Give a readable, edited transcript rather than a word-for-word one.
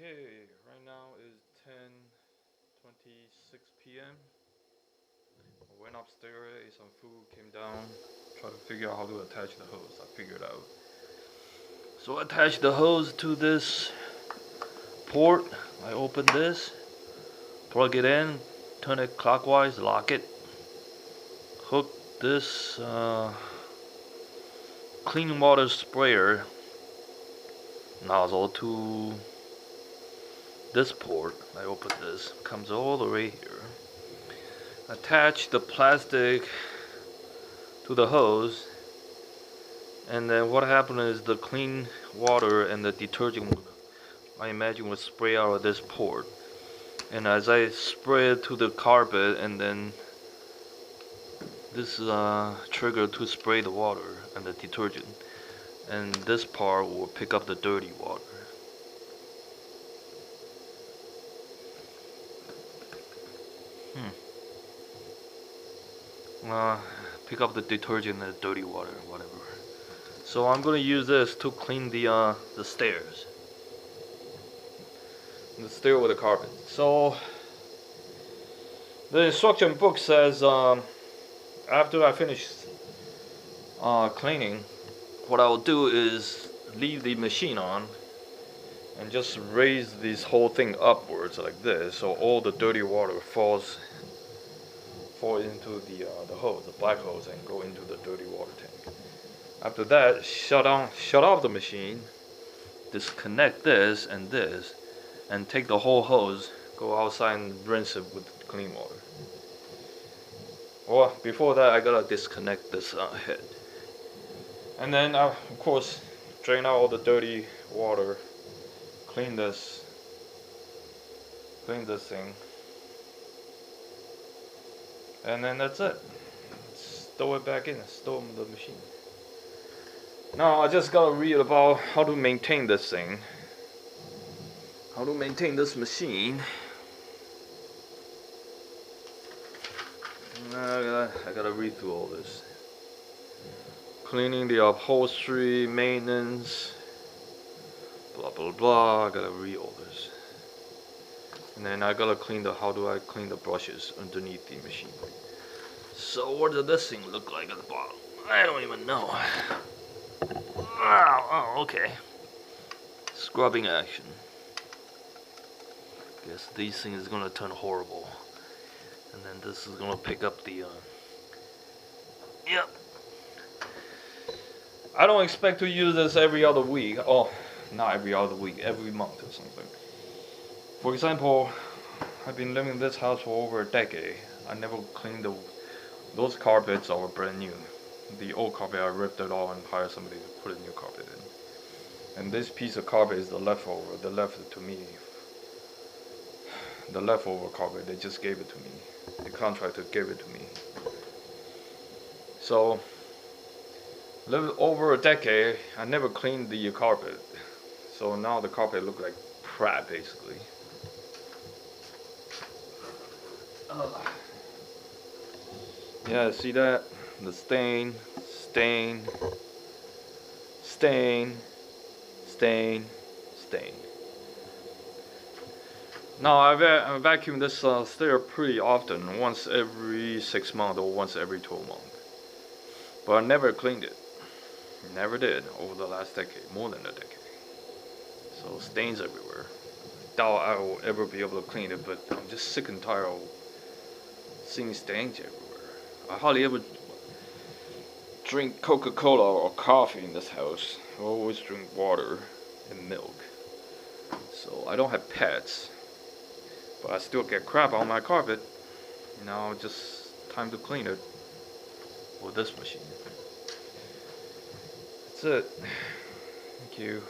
Okay, right now is 10:26 p.m. I went upstairs, ate some food, came down, tried to figure out how to attach the hose. I figured out. So I attach the hose to this port. I open this, plug it in, turn it clockwise, lock it, hook this clean water sprayer nozzle to this port. I open this, comes all the way here. Attach the plastic to the hose, and then what happened is the clean water and the detergent, I imagine, would spray out of this port. And as I spray it to the carpet, and then this trigger to spray the water and the detergent, and this part will pick up the dirty water. Pick up the detergent and the dirty water, whatever. So I'm gonna use this to clean the stairs, the stair with the carpet. So the instruction book says after I finish cleaning, what I will do is leave the machine on and just raise this whole thing upwards like this, so all the dirty water fall into the hose, the black hose, and go into the dirty water tank. After that, shut off the machine, disconnect this, and take the whole hose, go outside and rinse it with clean water. Well, before that, I gotta disconnect this head, and then of course drain out all the dirty water, clean this thing, and then that's it. Stow it back in, stow it in the machine. Now I just gotta read about how to maintain this thing, how to maintain this machine. I gotta read through all this. Cleaning the upholstery, maintenance, blah blah blah. I gotta read all this. And then I gotta how do I clean the brushes underneath the machine. So what does this thing look like at the bottom? I don't even know. Oh, okay. Scrubbing action. Guess these things is gonna turn horrible. And then this is gonna pick up the yep. I don't expect to use this every other week. Oh, not every other week, every month or something. For example, I've been living in this house for over a decade. I never cleaned those carpets are brand new. The old carpet, I ripped it off and hired somebody to put a new carpet in. And this piece of carpet is the leftover. They left it to me. The leftover carpet, they just gave it to me. The contractor gave it to me. So, lived over a decade, I never cleaned the carpet. So now the carpet look like crap, basically. Yeah, see that? The stain. Now I vacuum this stair pretty often, once every 6 months or once every 12 months. But I never cleaned it. Never did over the last decade, more than a decade. So stains everywhere. Doubt I will ever be able to clean it, but I'm just sick and tired of seeing stains everywhere. I hardly ever drink Coca-Cola or coffee in this house. I always drink water and milk. So I don't have pets, but I still get crap on my carpet. Now just time to clean it with this machine. That's it. Thank you.